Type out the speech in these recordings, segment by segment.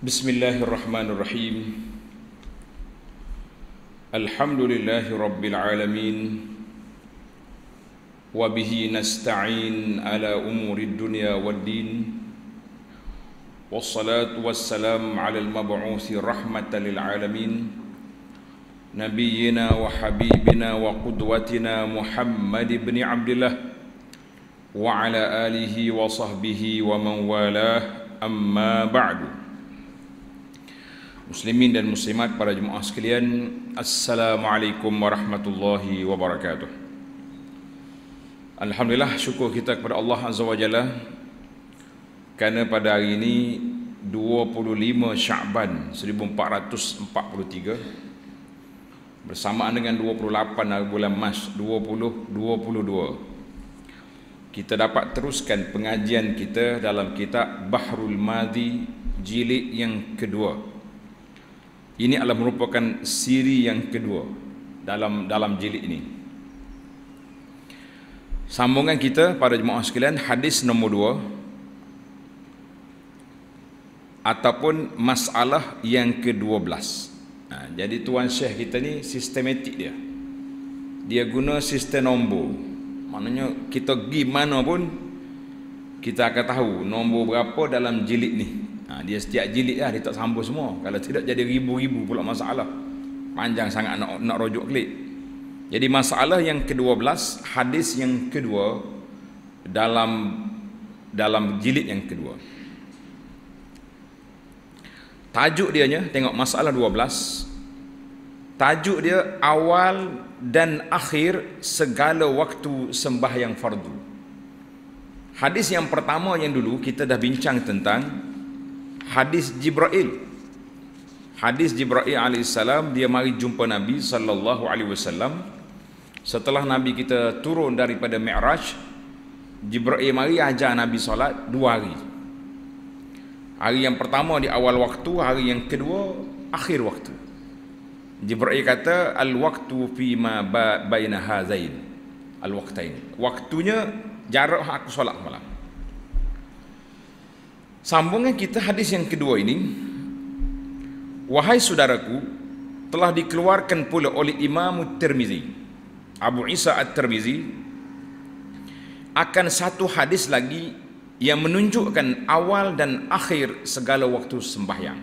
Bismillahirrahmanirrahim. Alhamdulillahi rabbil alamin. Wa bihi nasta'in ala umuri dunya waddin. Wassalatu wassalam ala al-mab'uthi rahmatan lil alamin. Nabiyyina wa habibina wa qudwatina Muhammad ibn Abdullah wa ala alihi wa sahbihi wa man walah, amma ba'du. Muslimin dan muslimat, para jemaah sekalian, Assalamualaikum warahmatullahi wabarakatuh. Alhamdulillah, syukur kita kepada Allah Azza wa Jalla kerana pada hari ini 25 Sya'ban 1443 bersamaan dengan 28 bulan Mac 2022, kita dapat teruskan pengajian kita dalam kitab Bahrul Madhi jilid yang kedua. Ini adalah merupakan siri yang kedua dalam jilid ini. Sambungan kita pada jemaah sekalian, hadis nombor 2 ataupun masalah yang ke-12. Jadi tuan syekh kita ni sistematik dia. Dia guna sistem nombor. Maknanya kita pergi mana pun kita akan tahu nombor berapa dalam jilid ni. Dia setiap jilid lah, dia tak sambung semua. Kalau tidak jadi ribu-ribu pula masalah. Panjang sangat nak rujuk klik. Jadi masalah yang ke-12, hadis yang kedua dalam jilid yang kedua. Tajuk dianya, tengok masalah 12. Tajuk dia awal dan akhir segala waktu sembahyang fardu. Hadis yang pertama yang dulu kita dah bincang tentang hadis Jibril. Hadis Jibril alaihissalam, dia mari jumpa Nabi sallallahu alaihi wasallam setelah Nabi kita turun daripada Mi'raj. Jibril mari ajar Nabi solat 2 hari. Hari yang pertama di awal waktu, hari yang kedua akhir waktu. Jibril kata al-waqtu fi ma baina hazain al-waqtain. Waktunya jarak aku solat malam. Sambungan kita hadis yang kedua ini. Wahai saudaraku, telah dikeluarkan pula oleh Imam Tirmizi, Abu Isa At-Tirmizi, akan satu hadis lagi yang menunjukkan awal dan akhir segala waktu sembahyang.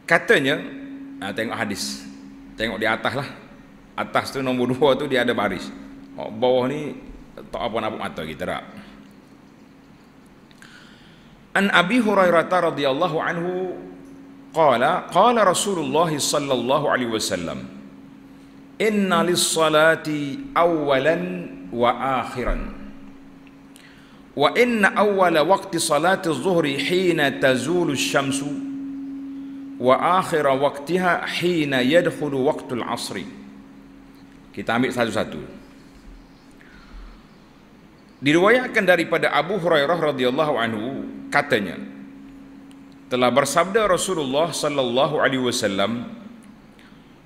Katanya, tengok hadis, tengok di atas lah. Atas tu nombor 2 tu dia ada baris. Bawah ni tak apa nampak mata kita tak. An Abi Hurairah radhiyallahu anhu qala Rasulullah sallallahu alaihi wasallam, inna lis-salati awalan wa akhiran, wa inna awwala waqti salati adh-dhuhri hina tazulu asy-syamsu wa akhira waqtiha hina yadkhulu waqtul 'ashri. Kita ambil satu-satu. Diriwayatkan daripada Abu Hurairah radhiyallahu anhu, katanya, telah bersabda Rasulullah sallallahu alaihi wasallam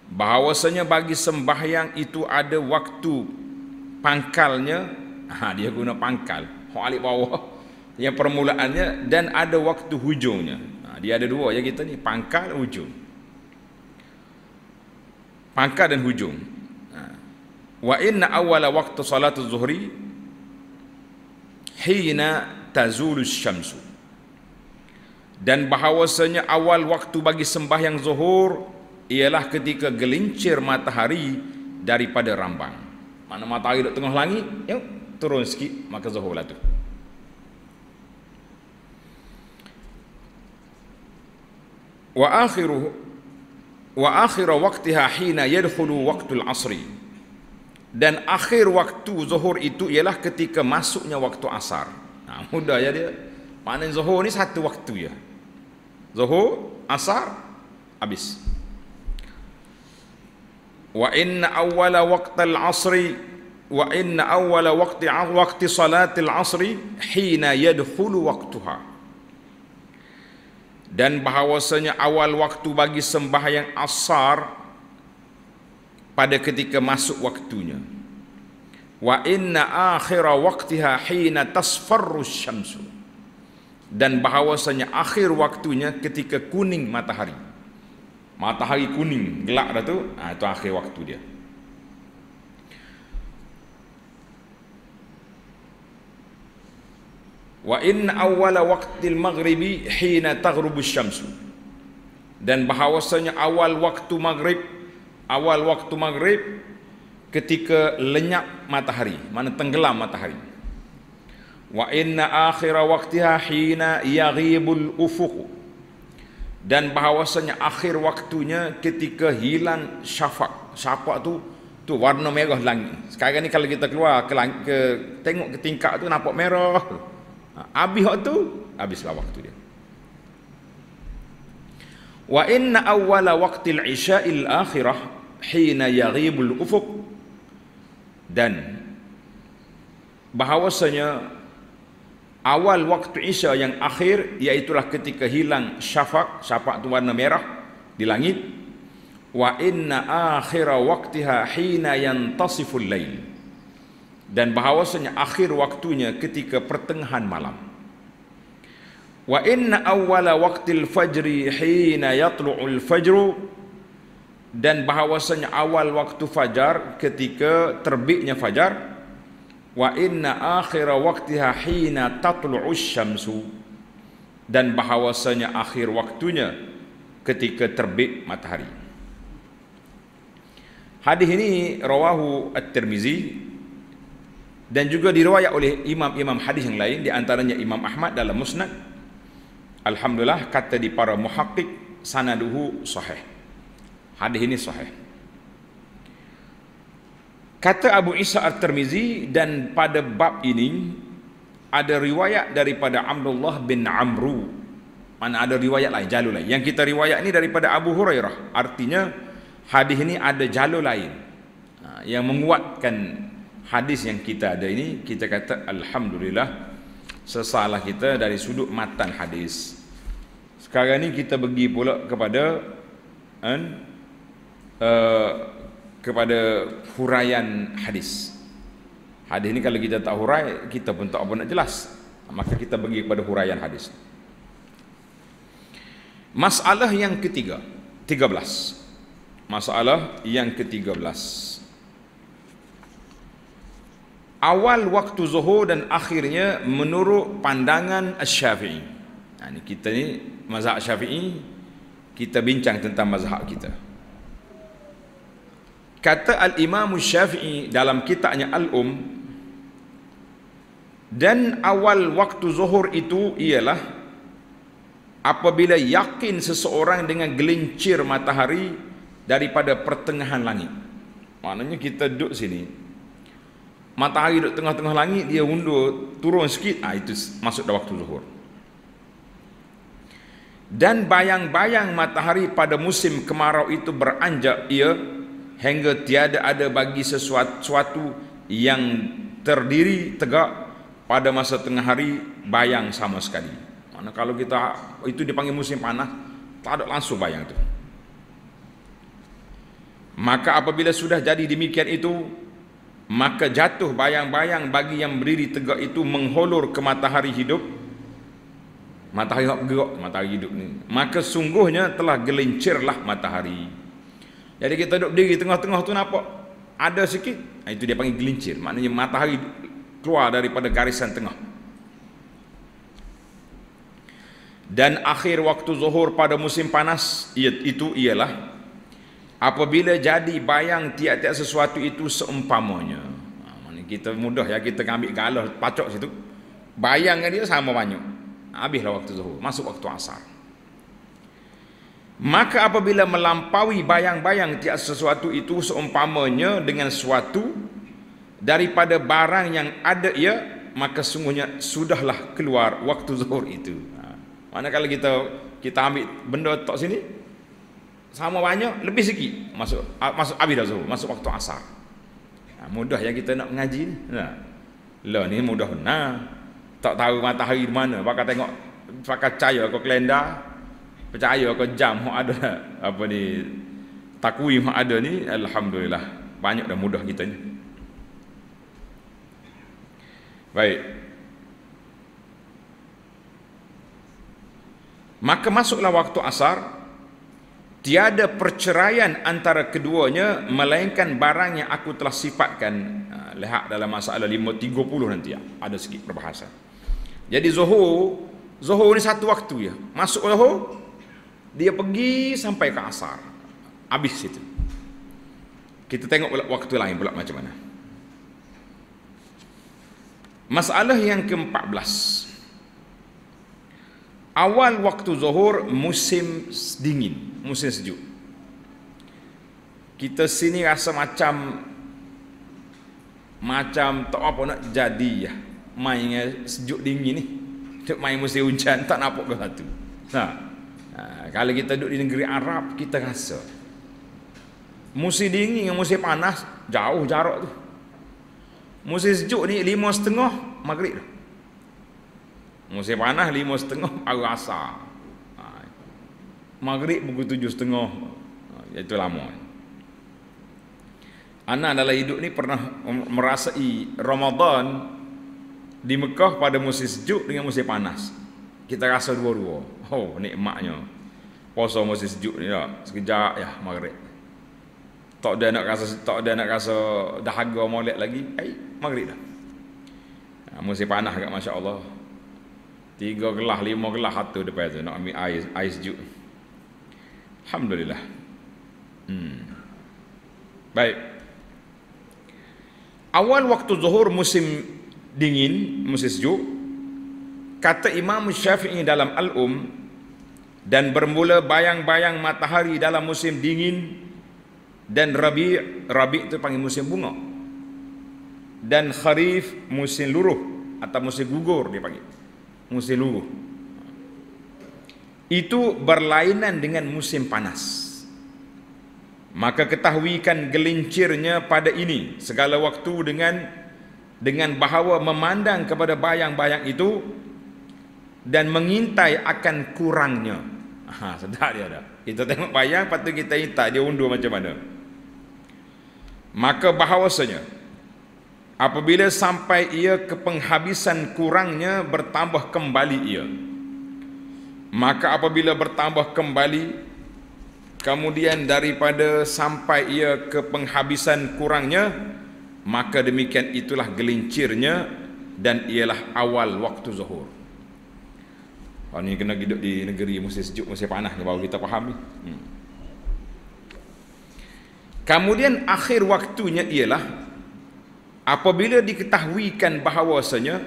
bahawasanya bagi sembahyang itu ada waktu pangkalnya. Dia guna pangkal, alif bawah yang permulaannya, dan ada waktu hujungnya. Dia ada 2 ya kita ni, pangkal, hujung. Pangkal dan hujung. Wa inna awwala waqti salatu zuhri hina tazulu syamsu, dan bahawasanya awal waktu bagi sembahyang zuhur ialah ketika gelincir matahari daripada rambang. Mana matahari duduk tengah langit, yuk turun sikit, maka zuhur lah tu. Wa akhiru waqtiha hina yadkhulu waqtul 'ashri, dan akhir waktu zuhur itu ialah ketika masuknya waktu asar. Mudah ya dia. Maknanya zuhur ni satu waktu ya. Zuhur, asar, habis. Wa inna awwala waqtal 'ashri wa inna awwala waqti salatil 'ashri hina yadkhulu waqtuha, dan bahawasanya awal waktu bagi sembahyang asar pada ketika masuk waktunya. Wa inna akhira waqtiha hina tasfarru syamsu, dan bahawasanya akhir waktunya ketika kuning matahari. Matahari kuning, gelap dah tu, itu akhir waktu dia. Wa in awwala waqtil maghribi hina taghrubu syamsu. Dan bahawasanya awal waktu maghrib ketika lenyap matahari, mana tenggelam matahari. Wa inna akhira waqtiha hina yaghibul ufuq. Dan bahawasanya akhir waktunya ketika hilang syafaq. Syafaq tu warna merah langit. Sekarang ni kalau kita keluar tengok ke tingkap tu nampak merah. Habis waktu, habislah waktu dia. Wa inna awwala waqtil isya'il akhirah hina yaghibul ufuq. Dan bahawasanya awal waktu isya yang akhir iaitulah ketika hilang syafaq. Syafaq tu warna merah di langit. Wa inna akhira waqtiha hina yantasiful lail. Dan bahawasanya akhir waktunya ketika pertengahan malam. Wa inna awwala waqtil fajri hina yatlu'ul fajru. Dan bahawasanya awal waktu fajar ketika terbitnya fajar. Wa inna akhira waqtiha hina tatlu'us syamsu. Dan bahawasanya akhir waktunya ketika terbit matahari. Hadis ini rawahu At-Tirmizi dan juga diriwayat oleh imam-imam hadis yang lain, di antaranya Imam Ahmad dalam Musnad. Alhamdulillah, kata di para muhaqqiq, sanaduhu sahih. Hadis ini sahih. Kata Abu Isa At-Tirmizi, dan pada bab ini ada riwayat daripada Abdullah bin Amru. Mana ada riwayat lain, jalur lain. Yang kita riwayat ini daripada Abu Hurairah. Artinya hadis ini ada jalur lain yang menguatkan hadis yang kita ada ini. Kita kata alhamdulillah, sesalah kita dari sudut matan hadis. Sekarang ni kita pergi pula kepada huraian hadis. Hadis ni kalau kita tak hurai, kita pun tak apa nak jelas. Maka kita pergi kepada huraian hadis. Masalah yang ketiga, 13. Masalah yang ke-13. Awal waktu zuhur dan akhirnya menurut pandangan Asy-Syafi'i. Ini kita ni mazhab Syafi'i, kita bincang tentang mazhab kita. Kata Al-Imam Syafi'i dalam kitabnya Al-Um, dan awal waktu zuhur itu ialah apabila yakin seseorang dengan gelincir matahari daripada pertengahan langit. Maknanya kita duduk sini, matahari duduk tengah-tengah langit, dia undur turun sikit, itu masuk dah waktu zuhur. Dan bayang-bayang matahari pada musim kemarau itu beranjak ia hingga tiada ada bagi sesuatu yang terdiri tegak pada masa tengah hari bayang sama sekali. Mana kalau kita itu dipanggil musim panas, tak ada langsung bayang itu. Maka apabila sudah jadi demikian itu, maka jatuh bayang-bayang bagi yang berdiri tegak itu mengholor ke matahari hidup. Matahari bergerak, matahari hidup ni. Maka sungguhnya telah gelincirlah matahari. Jadi kita duduk berdiri tengah-tengah tu nampak ada sikit, itu dia panggil gelincir. Maknanya matahari keluar daripada garisan tengah. Dan akhir waktu zuhur pada musim panas itu ialah apabila jadi bayang tiap-tiap sesuatu itu seumpamanya. Kita mudah ya, kita ambil galah pacok situ, bayangnya dia sama banyak. Habislah waktu zuhur, masuk waktu asar. Maka apabila melampaui bayang-bayang tiap sesuatu itu seumpamanya dengan suatu daripada barang yang ada ia, maka sungguhnya sudahlah keluar waktu zuhur itu. Mana kalau kita ambil benda letak sini sama banyak, lebih sikit masuk habis dah zuhur, masuk waktu asar. Mudah ya kita nak mengaji ni. Lah ni mudah tak tahu matahari di mana, pakai tengok, pakai cahaya ke kalender, percaya ke jam ada apa ni, takwim ada ni, alhamdulillah banyak dah mudah kita ni. Baik. Maka masuklah waktu asar, tiada perceraian antara keduanya melainkan barang yang aku telah sifatkan. Lihat dalam masalah 5.30 nanti ya, ada sikit perbahasan. Jadi zuhur ni satu waktu ya. Masuk zuhur, dia pergi sampai ke asar. Habis itu. Kita tengok pula waktu lain pula macam mana. Masalah yang ke-14. Awal waktu zuhur musim dingin, musim sejuk. Kita sini rasa macam tak apa nak jadi ya. Main sejuk dingin ni. Duk main musim hujan tak nampak ke satu. Kalau kita duduk di negeri Arab kita rasa musim dingin dengan musim panas jauh jarak tu. Musim sejuk ni 5.30 maghrib dah. Musim panas 5.30 baru asar. Maghrib pukul 7.30. Itu lama. Ana dalam hidup ni pernah merasai Ramadan di Mekah pada musim sejuk dengan musim panas. Kita rasa dua-dua. Oh, nikmatnya puasa musim sejuk ni dah. Sekejap ya maghrib. Tak ada nak rasa dahaga molek lagi. Maghrib dah. Musim panas agak masya-Allah. 3 gelas, 5 gelas satu depan tu nak ambil air sejuk. Alhamdulillah. Baik. Awal waktu zuhur musim dingin, musim sejuk, kata Imam Syafi'i dalam dan bermula bayang-bayang matahari dalam musim dingin dan rabi' itu panggil musim bunga, dan kharif musim luruh atau musim gugur dia panggil musim luruh. Itu berlainan dengan musim panas. Maka ketahuikan gelincirnya pada ini segala waktu dengan bahawa memandang kepada bayang-bayang itu dan mengintai akan kurangnya. Sedap dia dah. Kita tengok bayang, lepas tu kita intai dia undur macam mana. Maka bahawasanya apabila sampai ia ke penghabisan kurangnya bertambah kembali ia. Maka apabila bertambah kembali, kemudian daripada sampai ia ke penghabisan kurangnya, maka demikian itulah gelincirnya dan ialah awal waktu zuhur. Ini kena hidup di negeri musim sejuk, musim panas ni baru kita faham ni. Kemudian akhir waktunya ialah apabila diketahuikan bahawasanya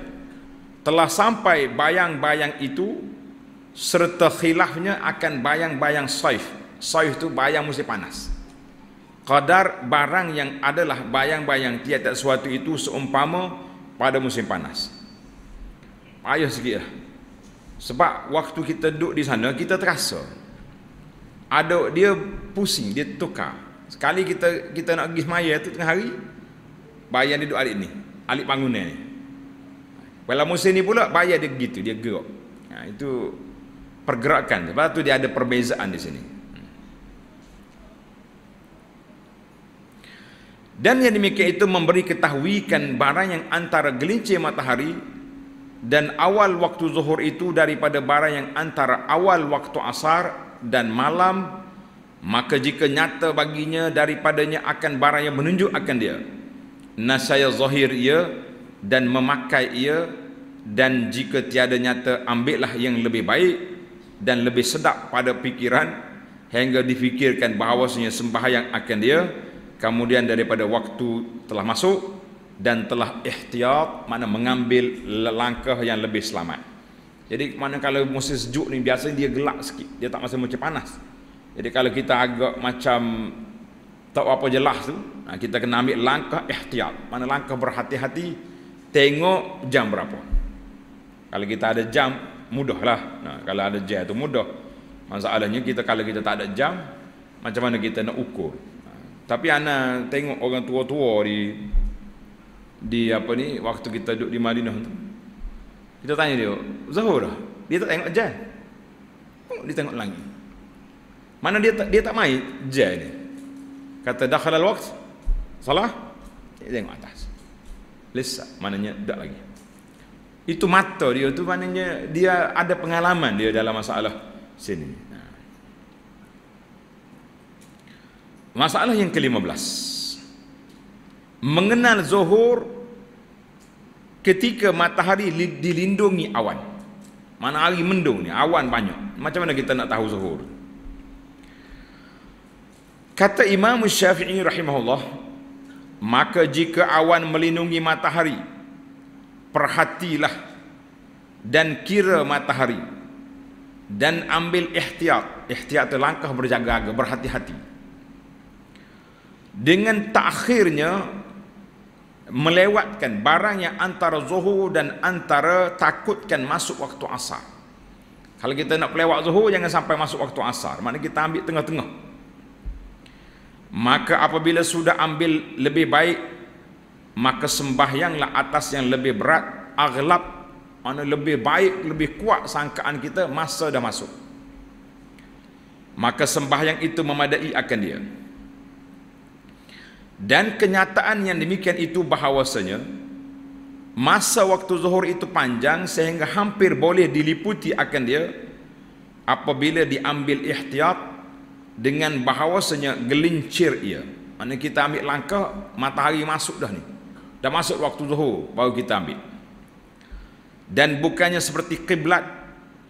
telah sampai bayang-bayang itu serta khilafnya akan bayang-bayang saif. Saif itu bayang musim panas. Qadar barang yang adalah bayang-bayang tiap-tiap sesuatu itu seumpama pada musim panas. Payah sikit lah. Sebab waktu kita duduk di sana kita terasa ada dia pusing, dia tukar. Sekali kita nak pergi semaya tu tengah hari, bayang dia duduk alik ni, alik bangunan ni. Pada musim ni pula bayang dia gitu, dia gerak. Itu pergerakan. Sebab tu dia ada perbezaan di sini. Dan yang demikian itu memberi ketahuikan barang yang antara gelincir matahari dan awal waktu zuhur itu daripada barang yang antara awal waktu asar dan malam. Maka jika nyata baginya daripadanya akan barang yang menunjuk akan dia, nasaya zahir ia dan memakai ia, dan jika tiada nyata ambillah yang lebih baik dan lebih sedap pada pikiran hingga difikirkan bahawasanya sembahyang akan dia. Kemudian daripada waktu telah masuk dan telah ihtiyat, makna mengambil langkah yang lebih selamat. Jadi mana kalau musim sejuk ni biasanya dia gelap sikit, dia tak macam panas. Jadi kalau kita agak macam tak apa jelas tu, kita kena ambil langkah ihtiyat, mana langkah berhati-hati, tengok jam berapa. Kalau kita ada jam mudahlah. Kalau ada jam tu mudah. Masalahnya kalau kita tak ada jam, macam mana kita nak ukur? Tapi ana tengok orang tua-tua di apa ni waktu kita duduk di Madinah tu. Kita tanya dia, "Zuhur dah?" Dia tak tengok jam. Dia tengok langit. Mana dia tak main jam ni. Kata dakhalal waqt salah, dia tengok atas. Lesa, maknanya tak lagi. Itu mata dia tu maknanya dia ada pengalaman dia dalam masalah Sini. Masalah yang ke-15. Mengenal zuhur ketika matahari dilindungi awan. Mana hari mendung ni, awan banyak. Macam mana kita nak tahu zuhur? Kata Imam Syafi'i rahimahullah, maka jika awan melindungi matahari, perhatilah dan kira matahari dan ambil ihtiyat. Ihtiyat itu langkah berjaga-jaga, berhati-hati. Dengan takhirnya melewatkan barang yang antara zuhur dan antara takutkan masuk waktu asar. Kalau kita nak pelewat zuhur, jangan sampai masuk waktu asar. Maknanya kita ambil tengah-tengah. Maka apabila sudah ambil lebih baik, maka sembahyanglah atas yang lebih berat, aghlab, mana lebih baik, lebih kuat sangkaan kita, masa dah masuk. Maka sembahyang itu memadai akan dia. Dan kenyataan yang demikian itu bahawasanya masa waktu zuhur itu panjang sehingga hampir boleh diliputi akan dia apabila diambil ihtiyat dengan bahawasanya gelincir ia. Maksudnya kita ambil langkah, matahari masuk dah ni. Dah masuk waktu zuhur, baru kita ambil. Dan bukannya seperti kiblat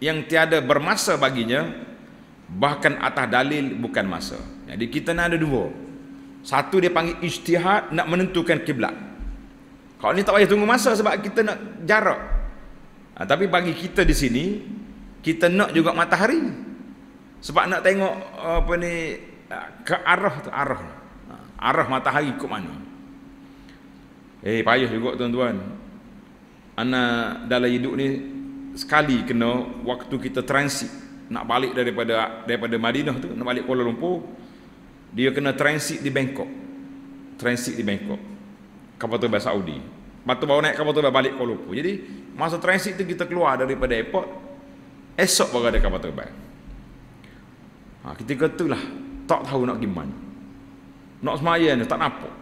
yang tiada bermasa baginya, bahkan atas dalil bukan masa. Jadi kita nak ada dua. Satu dia panggil ijtihad, nak menentukan kiblat. Kalau ni tak payah tunggu masa sebab kita nak jarak. Tapi bagi kita di sini, kita nak juga matahari. Sebab nak tengok apa ni, ke arah tu, arah matahari ikut mana. Payah juga tuan-tuan. Ana dalam hidup ni sekali kena waktu kita transit nak balik daripada Madinah tu, nak balik Kuala Lumpur, dia kena transit di Bangkok. Kapal terbang Saudi. Lepas tu baru naik kapal terbang balik Kuala Lumpur. Jadi masa transit tu kita keluar daripada airport, esok baru ada kapal terbang. Ketika itulah tak tahu nak gimana. Nak sembahyang tak nampak.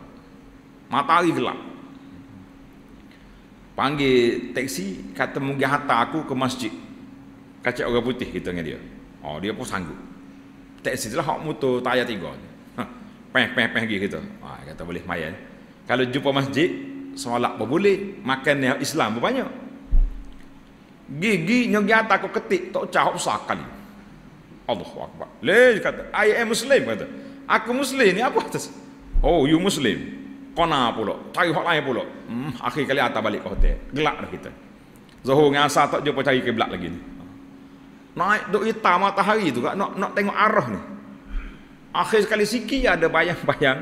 Matahari gelap. Panggil taksi, kata mungkin hantar aku ke masjid Kacak Orang Putih kita dengan dia. Dia pun sanggup. Taksi tu lah hak motor tayar 3. Peh pergi kita. Kata boleh mayan. Kalau jumpa masjid, solat pun boleh, makan yang Islam pun banyak. Gigi nyogi hantar aku ketik, tak cahap besar kali. Allahu Akbar. Kata, I am Muslim, kata. Aku Muslim ni apa atas? Oh, you Muslim. Kona pula. Cari hak lain pula. Akhir kali hantar balik ke hotel. Gelap dah kita. Zuhur dengan asar tak jumpa cari kiblat lagi ni. Naik duk hitam matahari tu, nak tengok arah ni. Akhir sekali sikit ada bayang-bayang.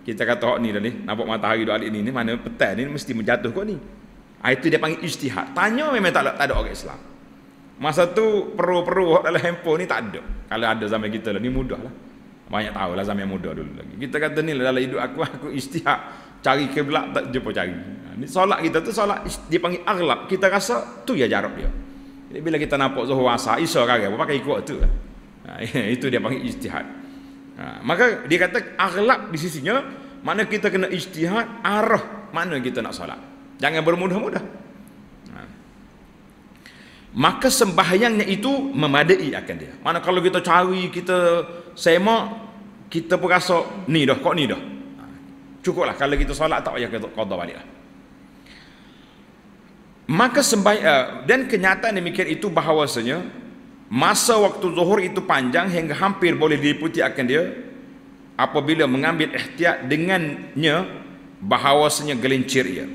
Kita kata hak ni dah ni, nampak matahari duk alik ni mana petang ni mesti menjatuh kot ni. Itu dia panggil ijtihad. Tanya memang tak ada orang Islam. Masa tu perlu dalam handphone ni tak ada. Kalau ada zaman kita lah, ni mudah lah. Banyak tahu lah zaman muda dulu lagi. Kita kata ni lah dalam hidup aku ijtihad. Cari kiblat tak jumpa cari. Ni solat kita tu solat dia panggil aghlab. Kita rasa tu ya jarak dia. Jadi bila kita nampak zuhur asar, isya kare apa pakai ikut tu lah. Itu dia panggil ijtihad. Maka dia kata aghlab di sisinya, mana kita kena ijtihad arah mana kita nak solat. Jangan bermudah-mudah. Maka sembahyangnya itu memadai akan dia. Mana kalau kita cari, kita semak, kita pun rasa ni dah, kok ni dah. Cukuplah kalau kita solat tak payah qada balik lah. Maka dan kenyataan demikian itu bahawasanya masa waktu zuhur itu panjang hingga hampir boleh diliputi akan dia apabila mengambil ihtiyat dengannya bahawasanya gelincir ia.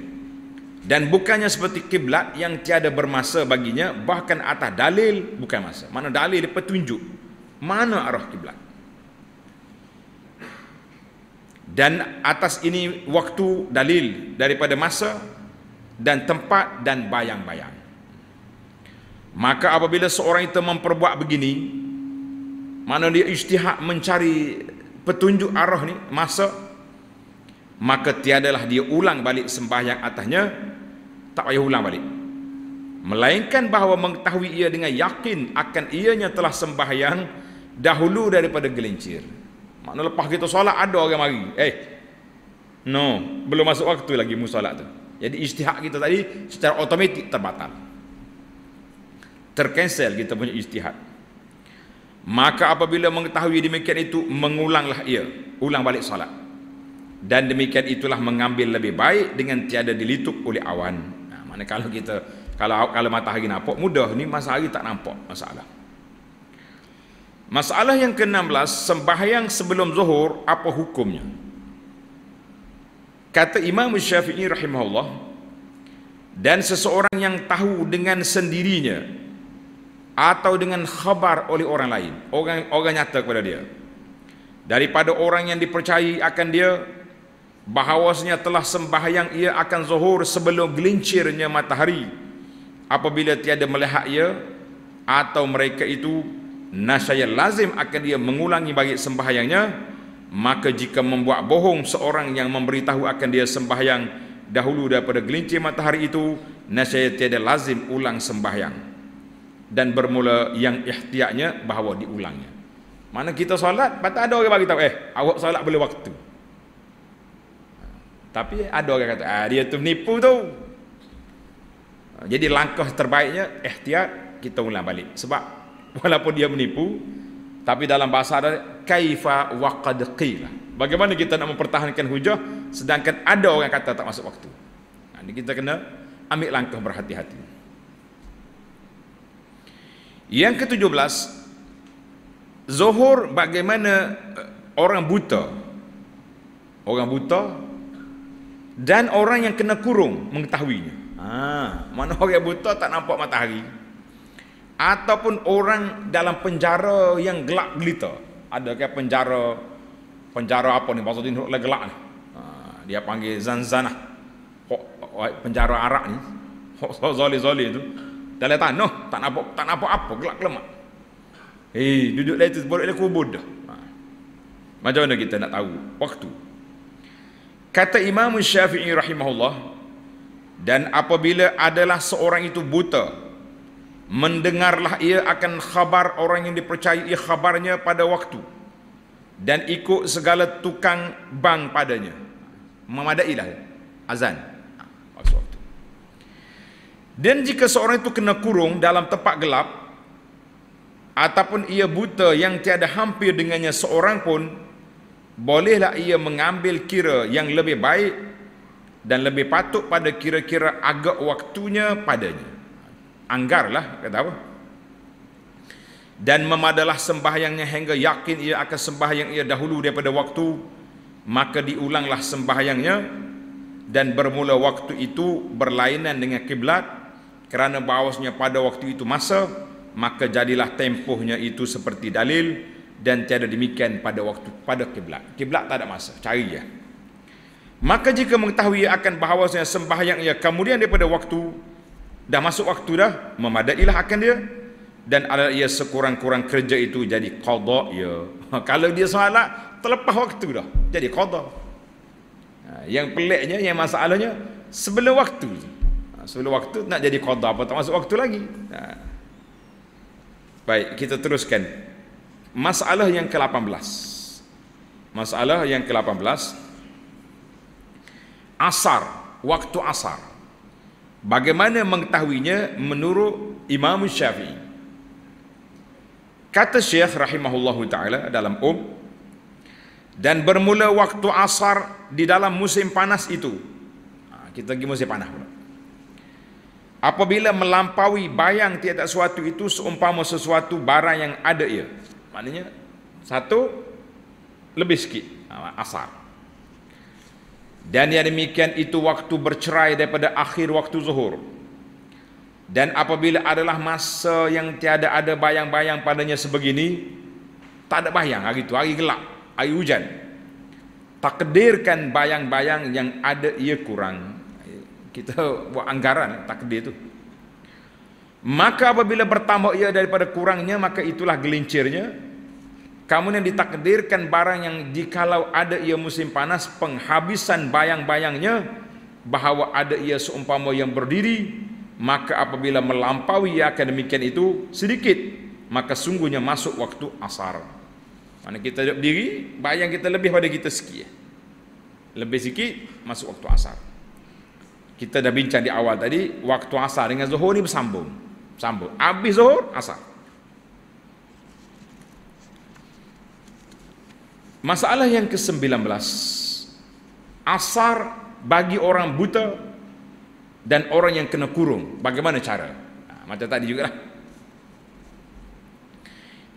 Dan bukannya seperti kiblat yang tiada bermasa baginya, bahkan atas dalil bukan masa. Mana dalil dia petunjuk mana arah kiblat. Dan atas ini waktu dalil daripada masa dan tempat dan bayang-bayang. Maka apabila seorang itu memperbuat begini, mana dia ijtihad mencari petunjuk arah ni masa, maka tiadalah dia ulang balik sembahyang atasnya, tak payah ulang balik, melainkan bahawa mengetahui ia dengan yakin akan ianya telah sembahyang dahulu daripada gelincir. Maknanya lepas kita solat ada orang mari, no, belum masuk waktu lagi mu solat tu. Jadi ijtihad kita tadi secara automatik terbatal, tercancel kita punya ijtihad. Maka apabila mengetahui demikian itu, mengulanglah ia, ulang balik salat. Dan demikian itulah mengambil lebih baik dengan tiada dilitup oleh awan. Mana kalau kita kalau matahari nampak mudah, ni matahari tak nampak masalah. Masalah yang ke-16, sembahyang sebelum zuhur apa hukumnya? Kata Imam Syafi'i rahimahullah, dan seseorang yang tahu dengan sendirinya atau dengan khabar oleh orang lain, orang nyata kepada dia, daripada orang yang dipercayai akan dia, bahawasanya telah sembahyang ia akan zuhur sebelum gelincirnya matahari, apabila tiada melihat ia atau mereka itu, nasaya lazim akan dia mengulangi bagi sembahyangnya. Maka jika membuat bohong seorang yang memberitahu akan dia sembahyang dahulu daripada gelincir matahari itu, nasaya tiada lazim ulang sembahyang, dan bermula yang ihtiyatnya bahawa diulangnya. Mana kita solat, patut ada orang bagi tahu, awak solat boleh waktu. Tapi ada orang kata, dia tu menipu tu. Jadi langkah terbaiknya ihtiyat, kita ulang balik. Sebab walaupun dia menipu, tapi dalam bahasa ada kaifa wa qad qila. Bagaimana kita nak mempertahankan hujah sedangkan ada orang kata tak masuk waktu. Ini kita kena ambil langkah berhati-hati. Yang ke-17, zuhur bagaimana orang buta. Orang buta dan orang yang kena kurung mengetahuinya. Mana orang buta tak nampak matahari, ataupun orang dalam penjara yang gelap gelita. Ada ke penjara apa ni, maksudnya gelap ni. Dia panggil zanzanah. Penjara Arak ni, zoli tu. Dalam tanah tak nampak apa, gelap lemak. Duduk dalam itu boleh kubur dah. Macam mana kita nak tahu waktu? Kata Imam Syafi'i rahimahullah, dan apabila adalah seorang itu buta, mendengarlah ia akan khabar orang yang dipercayai khabarnya pada waktu, dan ikut segala tukang bank padanya. Memadailah azan waktu. Dan jika seorang itu kena kurung dalam tempat gelap, ataupun ia buta yang tiada hampir dengannya seorang pun, bolehlah ia mengambil kira yang lebih baik dan lebih patut pada kira-kira agak waktunya padanya. Anggarlah, kata apa? Dan memadalah sembahyangnya hingga yakin ia akan sembahyang ia dahulu daripada waktu, maka diulanglah sembahyangnya, dan bermula waktu itu berlainan dengan kiblat, kerana bahawasanya pada waktu itu masa, maka jadilah tempohnya itu seperti dalil, dan tiada demikian pada waktu pada kiblat. Kiblat tak ada masa, cari je. Maka jika mengetahui akan bahawasanya sembahyang ia kemudian daripada waktu, dah masuk waktu dah, memadailah akan dia, dan adalah ia sekurang-kurang kerja itu jadi qada ya. Kalau dia solat terlepas waktu dah, jadi qada. Yang peliknya, yang masalahnya sebelum waktu. Sebelum waktu nak jadi qada apa, tak masuk waktu lagi. Baik, kita teruskan. Masalah yang ke-18. Masalah yang ke-18, asar, waktu asar. Bagaimana mengetahuinya menurut Imam Syafi'i? Kata Syekh rahimahullahu ta'ala dalam dan bermula waktu asar di dalam musim panas itu. Kita pergi musim panas pula. Apabila melampaui bayang tiada sesuatu itu seumpama sesuatu barang yang ada ia. Maknanya satu lebih sikit, asar. Dan yang demikian itu waktu bercerai daripada akhir waktu zuhur. Dan apabila adalah masa yang tiada ada bayang-bayang padanya sebegini, tak ada bayang hari itu, hari gelap, hari hujan, takdirkan bayang-bayang yang ada ia kurang. Kita buat anggaran takdir itu. Maka apabila bertambah ia daripada kurangnya, maka itulah gelincirnya. Kemudian ditakdirkan barang yang jikalau ada ia musim panas, penghabisan bayang-bayangnya, bahawa ada ia seumpama yang berdiri, maka apabila melampaui ia akan demikian itu sedikit, maka sungguhnya masuk waktu asar. Mana kita duduk berdiri, bayang kita lebih pada kita sikit, lebih sikit masuk waktu asar. Kita dah bincang di awal tadi, waktu asar dengan zuhur ni bersambung, habis zuhur asar. Masalah yang ke-19, asar bagi orang buta dan orang yang kena kurung, bagaimana cara? Macam tadi juga lah.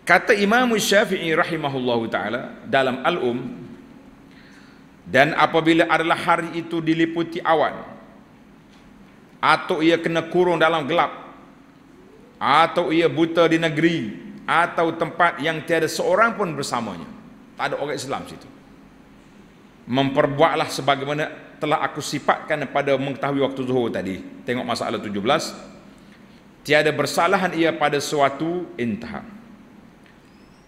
Kata Imam Syafi'i rahimahullahu ta'ala dalam Al-Um, dan apabila adalah hari itu diliputi awan, atau ia kena kurung dalam gelap, atau ia buta di negeri, atau tempat yang tiada seorang pun bersamanya, tak ada orang Islam situ, memperbuatlah sebagaimana telah aku sifatkan pada mengetahui waktu zuhur tadi. Tengok masalah 17. Tiada bersalahan ia pada suatu intah.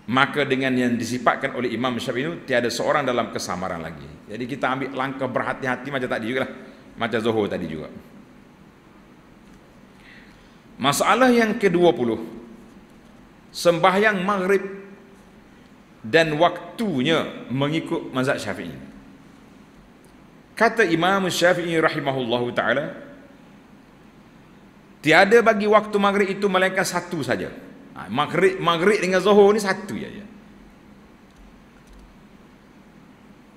Maka dengan yang disifatkan oleh Imam Syafi'i itu, tiada seorang dalam kesamaran lagi. Jadi kita ambil langkah berhati-hati macam tadi juga lah, macam zuhur tadi juga. Masalah yang ke-20, sembahyang maghrib dan waktunya mengikut mazhab Syafi'i. Kata Imam Syafi'i rahimahullahu ta'ala, tiada bagi waktu maghrib itu melainkan satu saja. Maghrib dengan zuhur ni satu je.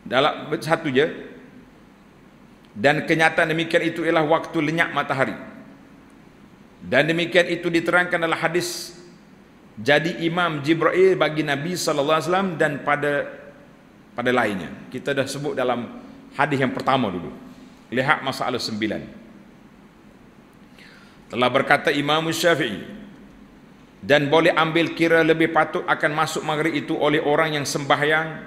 Dalam satu je. Dan kenyataan demikian itu ialah waktu lenyap matahari. Dan demikian itu diterangkan dalam hadis jadi Imam Jibril bagi Nabi sallallahu alaihi wasallam dan pada lainnya. Kita dah sebut dalam hadis yang pertama dulu. Lihat masalah 9. Telah berkata Imam Syafi'i, dan boleh ambil kira lebih patut akan masuk maghrib itu oleh orang yang sembahyang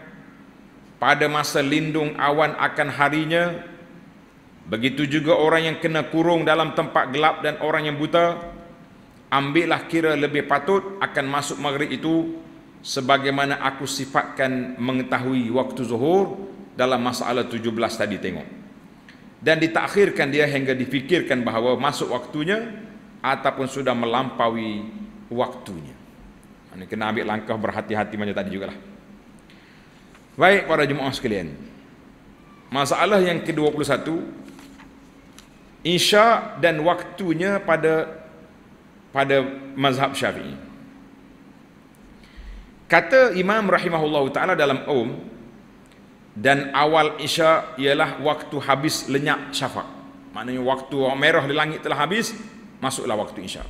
pada masa lindung awan akan harinya. Begitu juga orang yang kena kurung dalam tempat gelap dan orang yang buta, ambillah kira lebih patut akan masuk maghrib itu sebagaimana aku sifatkan mengetahui waktu zuhur dalam masalah 17 tadi. Tengok, dan ditakhirkan dia hingga difikirkan bahawa masuk waktunya ataupun sudah melampaui waktunya. Ini kena ambil langkah berhati-hati macam tadi jugalah. Baik para jemaah sekalian, masalah yang ke-21, Isya dan waktunya pada mazhab Syafi'i. Kata Imam rahimahullahu ta'ala dalam dan awal Isya ialah waktu habis lenyap syafaq. Maknanya waktu merah di langit telah habis, masuklah waktu Isya.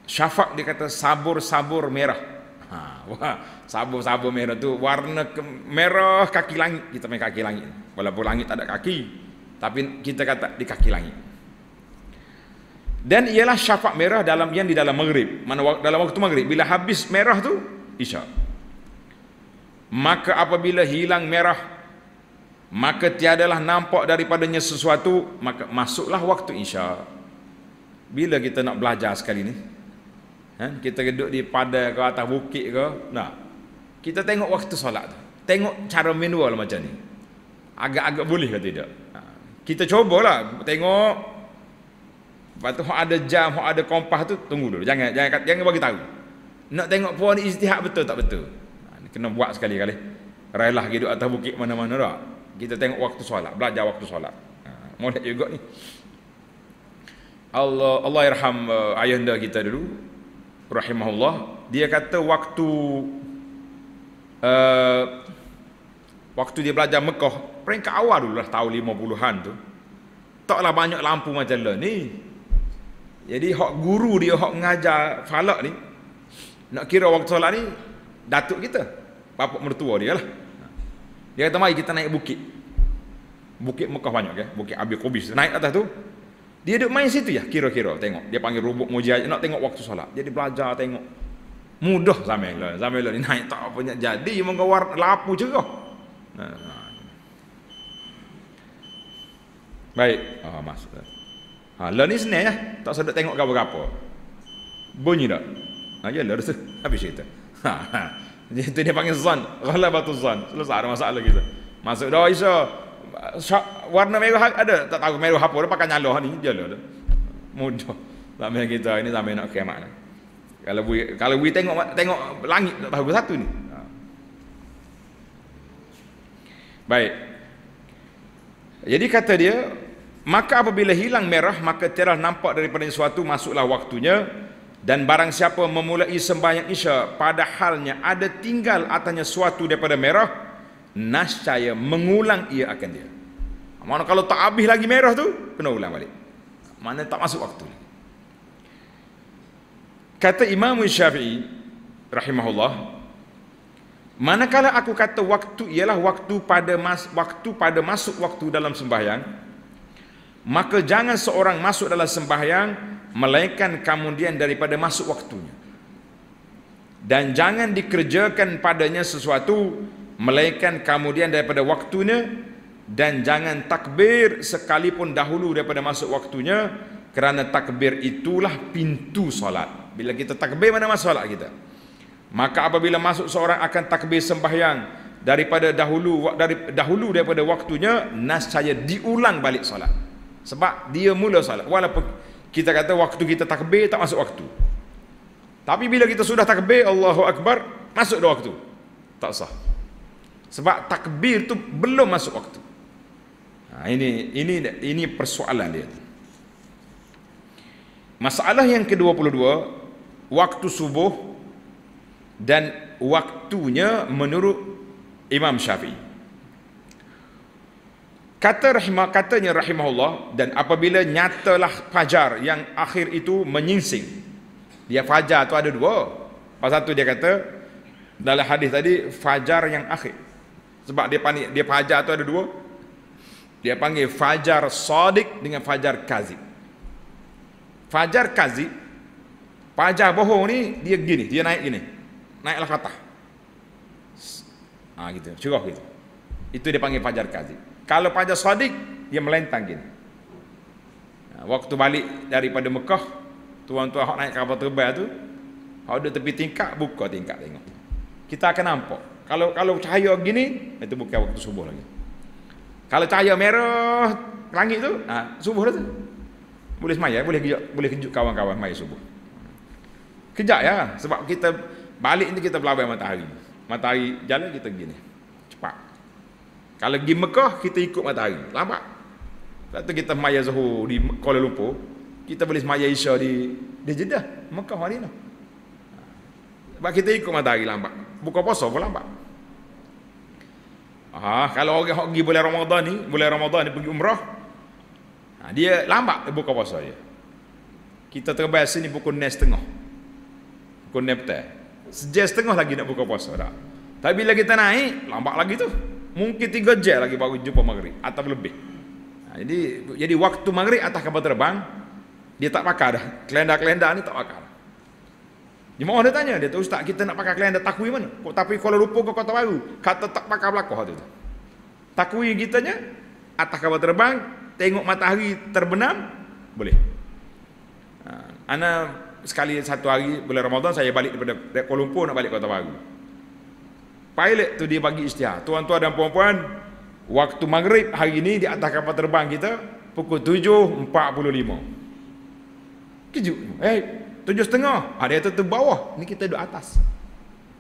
Syafaq dia kata sabur-sabur merah. Sabur-sabur merah tu warna merah kaki langit. Kita main kaki langit, walaupun langit tak ada kaki, tapi kita kata di kaki langit. Dan ialah syafaq merah di dalam maghrib. Mana dalam waktu maghrib, bila habis merah tu Isya. Maka apabila hilang merah, maka tiadalah nampak daripadanya sesuatu, maka masuklah waktu Isya. Bila kita nak belajar sekali ni, kita duduk di padang ke atas bukit ke, kita tengok waktu solat tu, tengok cara manual macam ni, agak-agak boleh ke tidak. Kita cubalah tengok. Lepas tu ada jam, ada kompas tu, tunggu dulu, jangan bagi tahu. Nak tengok puan ijtihad betul tak betul, kena buat sekali-kali. Relah duduk atas bukit mana-mana tak, kita tengok waktu solat, belajar waktu solat. Molek juga ni. Allah irham ayahanda kita dulu rahimahullah, dia kata waktu dia belajar Mekah, peringkat awal dulu lah, tahun 50-an tu, taklah banyak lampu macam lah ni. Jadi hak guru dia, hak mengajar falak ni, nak kira waktu solat ni, datuk kita, bapak mertua dia lah. Dia kata mari kita naik bukit Mekah banyak ke, Bukit Abi Qubis, naik atas tu, dia duduk main situ ya, kira-kira tengok, dia panggil rubuk mujiz, nak tengok waktu solat. Jadi belajar tengok, mudah zaman lah ni, naik tak apa jadi menggawar lapu cerah. Baik, masuk. Lah ni senang ya, tak sedap tengok apa-apa. Bunyi tak? Yalah dah habis cerita. Itu dia panggil zan, ghalabatul zan. Selesai ada masalah kita. Masuk dah Isya. Warna merah ada, tak tahu merah apa, dia pakai nyala ni, jalan dah. Mudah. Zaman kita ini zaman nak kiamat. Kalau we tengok langit tak tahu satu ni. Baik. Jadi kata dia, maka apabila hilang merah, maka tiada nampak daripada sesuatu, masuklah waktunya. Dan barang siapa memulai sembahyang Isya pada halnya ada tinggal atasnya suatu daripada merah, nascaya mengulang ia akan dia. Mana kalau tak habis lagi merah tu, kena ulang balik. Mana tak masuk waktu. Kata Imam Syafi'i rahimahullah, manakala aku kata waktu ialah waktu pada masuk waktu dalam sembahyang, maka jangan seorang masuk dalam sembahyang melainkan kemudian daripada masuk waktunya, dan jangan dikerjakan padanya sesuatu melainkan kemudian daripada waktunya, dan jangan takbir sekalipun dahulu daripada masuk waktunya, kerana takbir itulah pintu solat. Bila kita takbir, mana masuk solat kita? Maka apabila masuk seorang akan takbir sembahyang daripada dahulu daripada waktunya, nascaya diulang balik solat, sebab dia mula solat. Walaupun kita kata waktu kita takbir tak masuk waktu, tapi bila kita sudah takbir Allahu Akbar, masuk dah waktu, tak sah, sebab takbir tu belum masuk waktu. Ini persoalan dia. Masalah yang ke-22, waktu subuh dan waktunya menurut Imam Syafi'i. Katanya rahimahullah, dan apabila nyatalah fajar yang akhir itu menyingsing. Dia fajar tu ada dua. Pasal tu dia kata dalam hadis tadi fajar yang akhir. Sebab dia fajar tu ada dua. Dia panggil fajar sadiq dengan fajar kazib. Fajar kazib, fajar bohong ni dia gini, dia naik gini. Naiklah fatah. Gitu, curah gitu. Itu dia panggil fajar kazib. Kalau fajar sadiq, dia melentang gini. Waktu balik daripada Mekah, tuan-tuan hok naik kapal terbang tu, hok duduk tepi tingkap, buka tingkap tengok. Kita akan nampak. Kalau cahaya gini, itu bukan waktu subuh lagi. Kalau cahaya merah langit tu, subuh dah tu. Boleh semaya, boleh kejut kawan-kawan mai subuh. Kejap ya, sebab kita balik ni kita berlawan matahari. Matahari jalan kita gini. Cepat. Kalau pergi Mekah, kita ikut matahari, lambat. Lepas tu kita semaya Zuhur di Kuala Lumpur, kita boleh semaya Isya di Jeddah, Mekah, Madinah. Sebab kita ikut matahari lambat. Buka puasa pun lambat. Kalau orang pergi bulan Ramadan ni pergi umrah, dia lambat buka puasa dia. Kita terbang sini pukul 9.30. Pukul 9 petang. Sejam setengah lagi nak buka puasa dah. Tapi bila kita naik, lambat lagi tu. Mungkin 3 jam lagi baru jumpa maghrib atau lebih. Jadi waktu maghrib atas kapal terbang, dia tak pakai dah. Kelenda-kelenda ni tak pakai. Jemaah dia tanya, dia tu ustaz, kita nak pakai kelenda takwi mana? Kok tapi Kuala Lumpur ke Kota Baru? Kata tak pakai belakang tu. Takwi kitanya atas kapal terbang, tengok matahari terbenam, boleh. Ana sekali satu hari bulan Ramadan saya balik daripada Kuala Lumpur nak balik Kota Baru. Pilot tu dia bagi isytihar, tuan-tuan dan puan-puan, waktu maghrib hari ini di atas kapal terbang kita pukul 7.45. Kejut. 7.30. Dia tu bawah, ni kita duduk atas.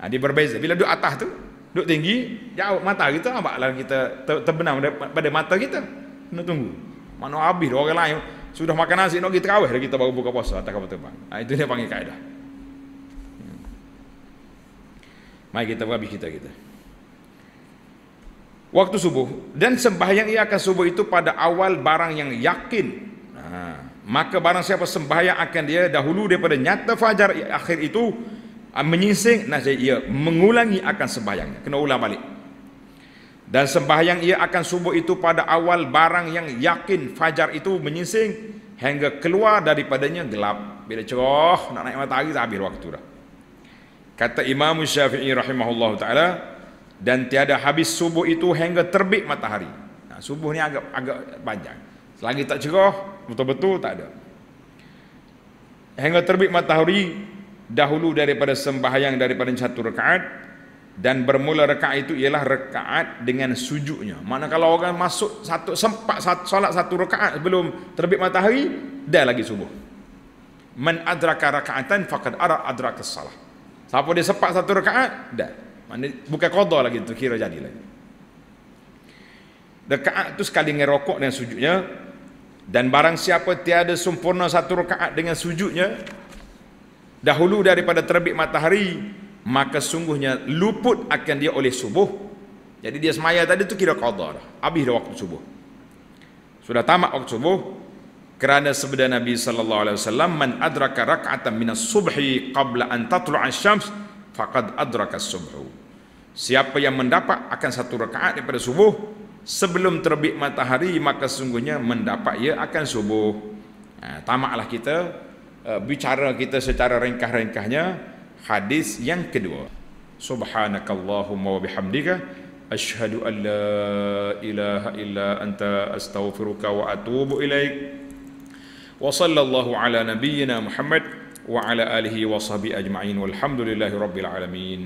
Dia berbeza. Bila duduk atas tu, duduk tinggi, jauh mata kita nampaklah kita terbenam pada mata kita. Kena tunggu. Mana habis orang lain sudah makan nasi nak pergi tarawih dah kita baru buka puasa atas kapal terbang. Itu dia panggil kaedah. Mari kita berhabis kita. Waktu subuh dan sembahyang ia akan subuh itu pada awal barang yang yakin. Maka barang siapa sembahyang akan dia dahulu daripada nyata fajar akhir itu menyingsing, ia mengulangi akan sembahyangnya. Kena ulang balik. Dan sembahyang ia akan subuh itu pada awal barang yang yakin fajar itu menyingsing hingga keluar daripadanya gelap. Bila cerah nak naik matahari dah habis waktu dah. Kata Imam Syafi'i rahimahullah ta'ala, dan tiada habis subuh itu hingga terbit matahari. Subuh ni agak panjang. Selagi tak cerah, betul-betul tak ada. Hingga terbit matahari dahulu daripada sembahyang daripada satu rakaat, dan bermula rakaat itu ialah rakaat dengan sujudnya. Mana kalau orang masuk solat satu rakaat sebelum terbit matahari, dah lagi subuh. Man adraka rakaatan faqad adraka salah. Siapa dia sepak satu rakaat, dah. Mana bukan qada lagi tu, kira jadi lagi. Rakaat tu sekali dengan rokok dan sujudnya. Dan barang siapa tiada sempurna satu rakaat dengan sujudnya, dahulu daripada terbit matahari, maka sungguhnya luput akan dia oleh subuh. Jadi dia semaya tadi tu kira qada dah, habis dah waktu subuh, sudah tamat waktu subuh. Kerana sabda Nabi sallallahu alaihi wasallam, man adraka rak'atan minas subhi qabla an tatlu'a asy-syams faqad adraka as-subhu. Siapa yang mendapat akan satu rakaat daripada subuh sebelum terbit matahari, maka sungguhnya mendapat ia akan subuh. Tamatlah kita bicara kita secara ringkas-ringkasnya hadis yang kedua. Subhanakallahumma wa bihamdika asyhadu an la ilaha illa anta astaghfiruka wa atubu ilaik. Wa sallallahu ala nabiyyina Muhammad wa ala alihi wa sahbihi ajma'in walhamdulillahi rabbil alamin.